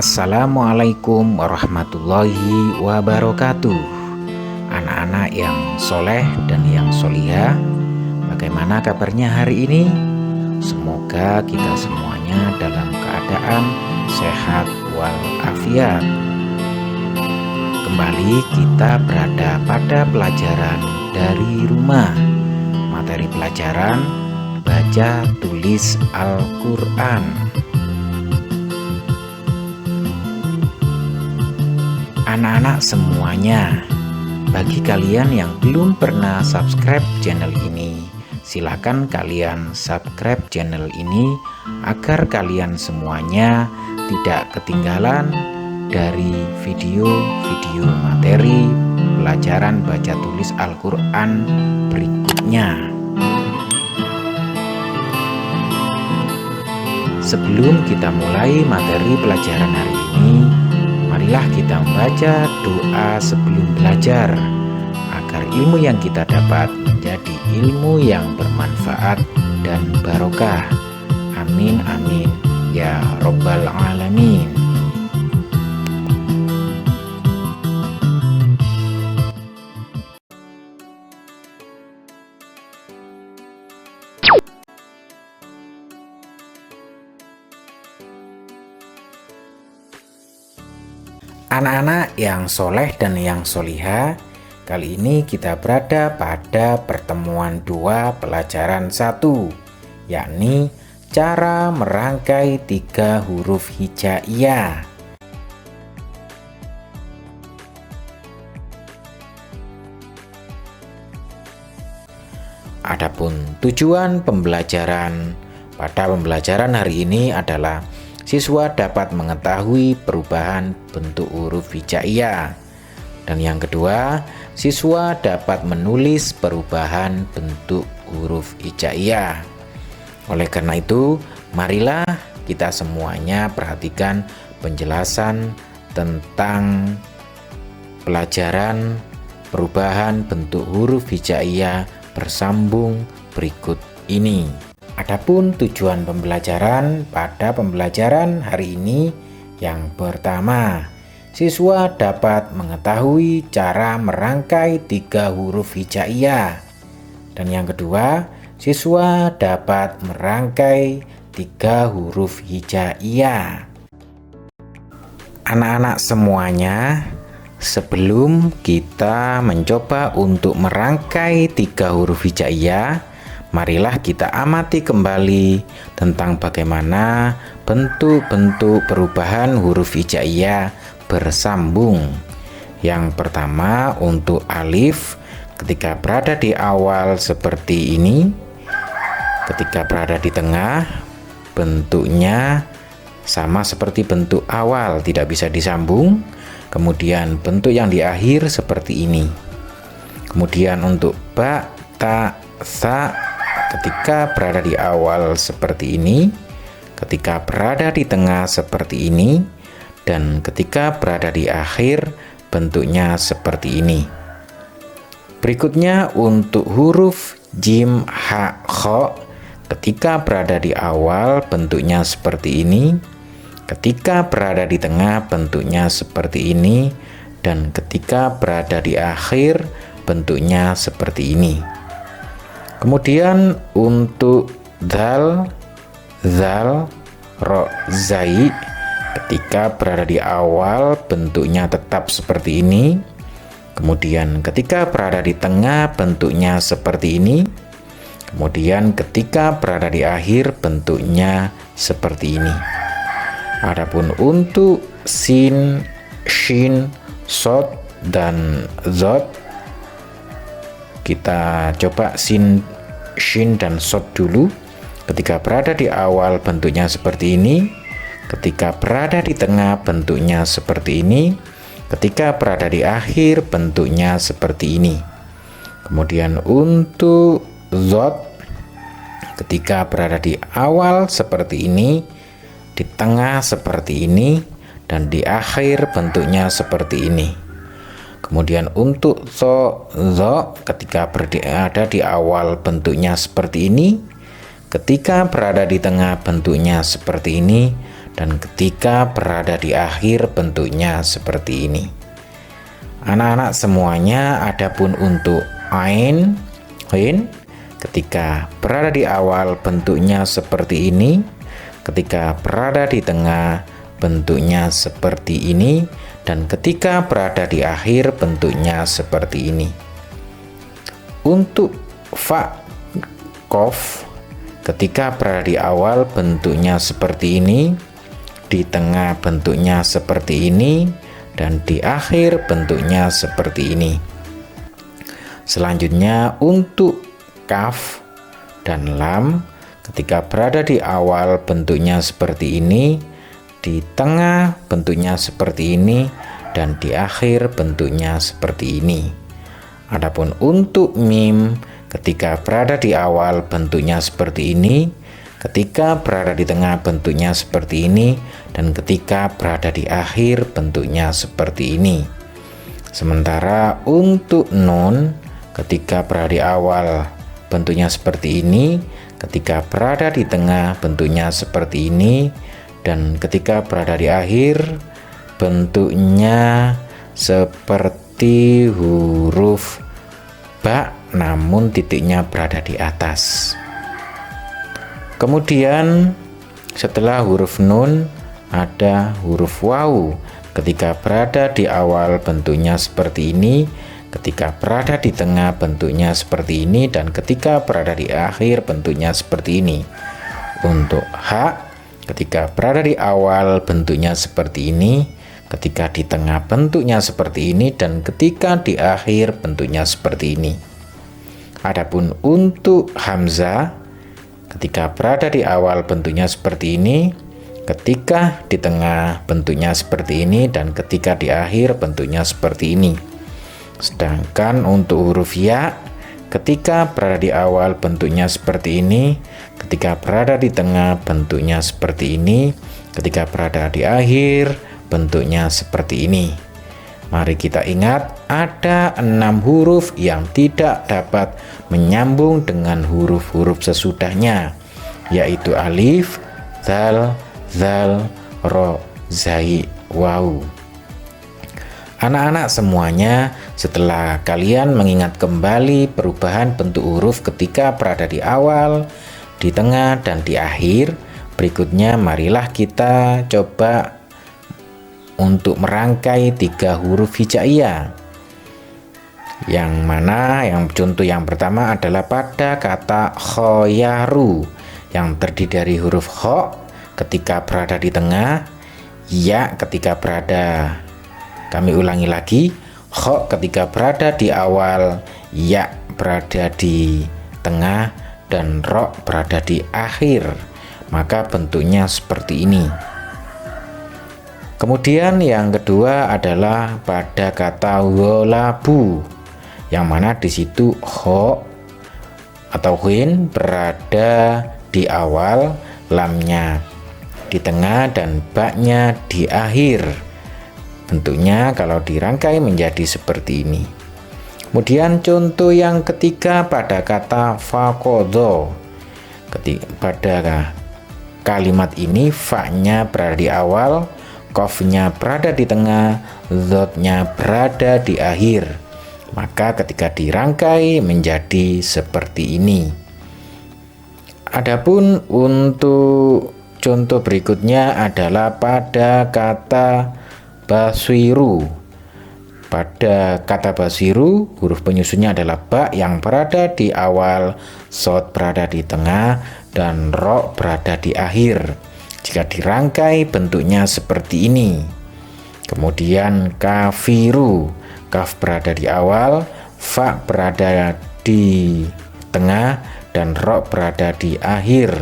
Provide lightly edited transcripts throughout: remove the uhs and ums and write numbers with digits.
Assalamualaikum warahmatullahi wabarakatuh. Anak-anak yang soleh dan yang solihah, bagaimana kabarnya hari ini? Semoga kita semuanya dalam keadaan sehat walafiat. Kembali kita berada pada pelajaran dari rumah. Materi pelajaran baca tulis Al-Quran. Anak-anak semuanya, bagi kalian yang belum pernah subscribe channel ini, silakan kalian subscribe channel ini agar kalian semuanya tidak ketinggalan dari video-video materi pelajaran baca tulis Al-Quran berikutnya. Sebelum kita mulai materi pelajaran hari ini, marilah kita membaca doa sebelum belajar agar ilmu yang kita dapat menjadi ilmu yang bermanfaat dan barokah. Amin amin ya robbal alamin. Anak-anak yang soleh dan yang solihah, kali ini kita berada pada pertemuan 2 pelajaran 1, yakni cara merangkai 3 huruf hijaiyah. Adapun tujuan pembelajaran pada pembelajaran hari ini adalah siswa dapat mengetahui perubahan bentuk huruf hijaiyah. Dan yang kedua, siswa dapat menulis perubahan bentuk huruf hijaiyah. Oleh karena itu, marilah kita semuanya perhatikan penjelasan tentang pelajaran perubahan bentuk huruf hijaiyah bersambung berikut ini. Adapun tujuan pembelajaran pada pembelajaran hari ini, yang pertama, siswa dapat mengetahui cara merangkai 3 huruf hijaiyah. Dan yang kedua, siswa dapat merangkai 3 huruf hijaiyah. Anak-anak semuanya, sebelum kita mencoba untuk merangkai 3 huruf hijaiyah, marilah kita amati kembali tentang bagaimana bentuk-bentuk perubahan huruf hijaiyah bersambung. Yang pertama, untuk alif, ketika berada di awal seperti ini, ketika berada di tengah, bentuknya sama seperti bentuk awal, tidak bisa disambung. Kemudian bentuk yang di akhir seperti ini. Kemudian untuk ba, ta, sa, ketika berada di awal seperti ini, ketika berada di tengah seperti ini, dan ketika berada di akhir bentuknya seperti ini. Berikutnya untuk huruf jim, ha, kho, ketika berada di awal bentuknya seperti ini, ketika berada di tengah bentuknya seperti ini, dan ketika berada di akhir bentuknya seperti ini. Kemudian untuk zal, zal, ro, zai, ketika berada di awal bentuknya tetap seperti ini. Kemudian ketika berada di tengah bentuknya seperti ini. Kemudian ketika berada di akhir bentuknya seperti ini. Adapun untuk sin, shin, sod, dan zod, kita coba sin, shin, dan sod dulu. Ketika berada di awal bentuknya seperti ini, ketika berada di tengah bentuknya seperti ini, ketika berada di akhir bentuknya seperti ini. Kemudian untuk zod, ketika berada di awal seperti ini, di tengah seperti ini, dan di akhir bentuknya seperti ini. Kemudian untuk zo, ketika berada di awal bentuknya seperti ini, ketika berada di tengah bentuknya seperti ini, dan ketika berada di akhir bentuknya seperti ini. Anak-anak semuanya, adapun untuk ain, hin, ketika berada di awal bentuknya seperti ini, ketika berada di tengah bentuknya seperti ini, dan ketika berada di akhir bentuknya seperti ini. Untuk fa, kof, ketika berada di awal bentuknya seperti ini, di tengah bentuknya seperti ini, dan di akhir bentuknya seperti ini. Selanjutnya untuk kaf dan lam, ketika berada di awal bentuknya seperti ini, di tengah bentuknya seperti ini, dan di akhir bentuknya seperti ini. Adapun untuk mim, ketika berada di awal bentuknya seperti ini, ketika berada di tengah bentuknya seperti ini, dan ketika berada di akhir bentuknya seperti ini. Sementara untuk nun, ketika berada di awal bentuknya seperti ini, ketika berada di tengah bentuknya seperti ini, dan ketika berada di akhir bentuknya seperti huruf ba, namun titiknya berada di atas. Kemudian setelah huruf nun ada huruf waw, ketika berada di awal bentuknya seperti ini, ketika berada di tengah bentuknya seperti ini, dan ketika berada di akhir bentuknya seperti ini. Untuk ha, ketika berada di awal bentuknya seperti ini, ketika di tengah bentuknya seperti ini, dan ketika di akhir bentuknya seperti ini. Adapun untuk hamzah, ketika berada di awal bentuknya seperti ini, ketika di tengah bentuknya seperti ini, dan ketika di akhir bentuknya seperti ini. Sedangkan untuk huruf ya, ketika berada di awal bentuknya seperti ini, ketika berada di tengah bentuknya seperti ini, ketika berada di akhir bentuknya seperti ini. Mari kita ingat, ada 6 huruf yang tidak dapat menyambung dengan huruf-huruf sesudahnya, yaitu alif, dzal, zal, ro, zai, waw. Anak-anak semuanya, setelah kalian mengingat kembali perubahan bentuk huruf ketika berada di awal, di tengah, dan di akhir, berikutnya marilah kita coba untuk merangkai 3 huruf hijaiyah. Yang mana contoh yang pertama adalah pada kata khoyaru, yang terdiri dari huruf kho ketika berada di tengah, ya ketika berada, kami ulangi lagi, kho ketika berada di awal, ya berada di tengah, dan ro berada di akhir. Maka bentuknya seperti ini. Kemudian yang kedua adalah pada kata wolabu, yang mana di situ ho atau hin berada di awal, lamnya di tengah, dan baknya di akhir. Bentuknya kalau dirangkai menjadi seperti ini. Kemudian contoh yang ketiga pada kata fakodo. Pada kalimat ini fa-nya berada di awal, kof-nya berada di tengah, zot-nya berada di akhir. Maka ketika dirangkai menjadi seperti ini. Adapun untuk contoh berikutnya adalah pada kata basiru. Pada kata basiru, huruf penyusunnya adalah ba yang berada di awal, sod berada di tengah, dan ro berada di akhir. Jika dirangkai bentuknya seperti ini. Kemudian kafiru, kaf berada di awal, fa berada di tengah, dan ro berada di akhir.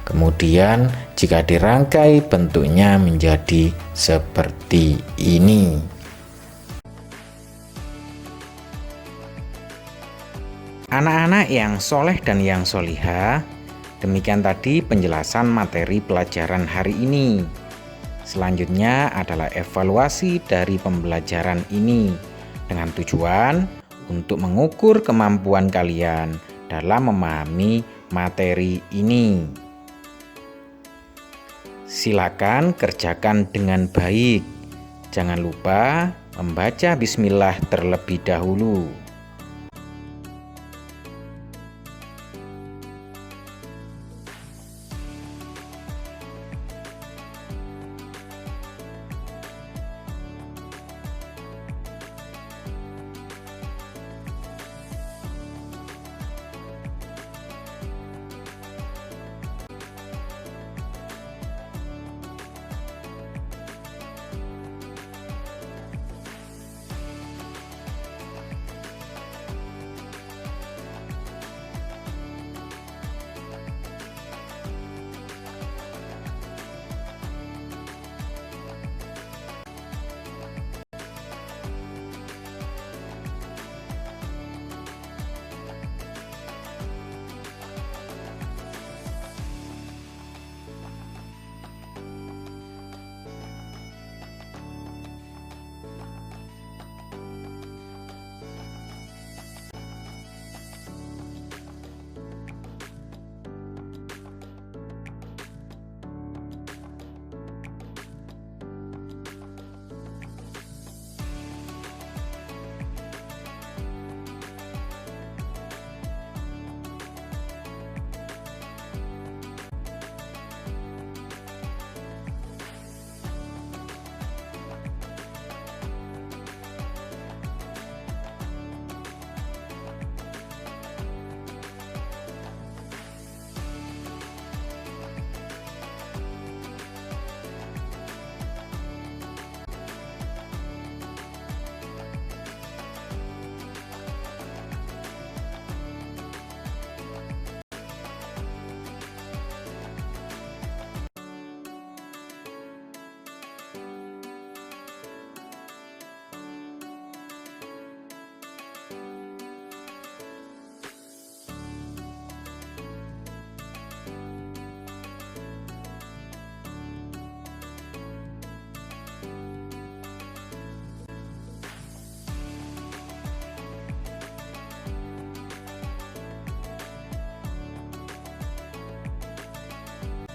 Kemudian jika dirangkai bentuknya menjadi seperti ini. Anak-anak yang soleh dan yang solihah, demikian tadi penjelasan materi pelajaran hari ini. Selanjutnya adalah evaluasi dari pembelajaran ini dengan tujuan untuk mengukur kemampuan kalian dalam memahami materi ini. Silakan kerjakan dengan baik. Jangan lupa membaca bismillah terlebih dahulu.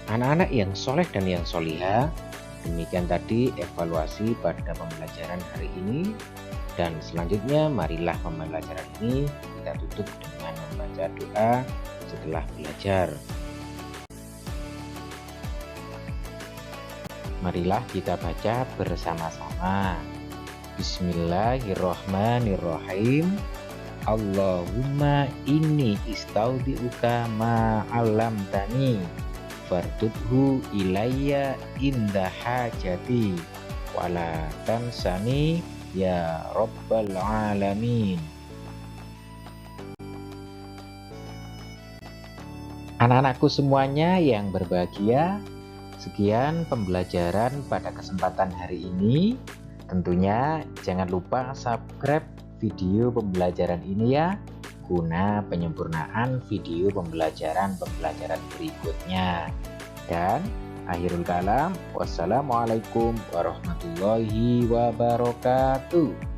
Anak-anak yang soleh dan yang solihah, demikian tadi evaluasi pada pembelajaran hari ini. Dan selanjutnya marilah pembelajaran ini kita tutup dengan membaca doa setelah belajar. Marilah kita baca bersama-sama. Bismillahirrohmanirrohim. Allahumma inni istaudiuka ma'alamtani fardudhu ilayya inda hajati wala tansani ya rabbal alamin. Anak-anakku semuanya yang berbahagia, sekian pembelajaran pada kesempatan hari ini. Tentunya jangan lupa subscribe video pembelajaran ini ya, guna penyempurnaan video pembelajaran berikutnya. Dan akhirul kalam, wassalamualaikum warahmatullahi wabarakatuh.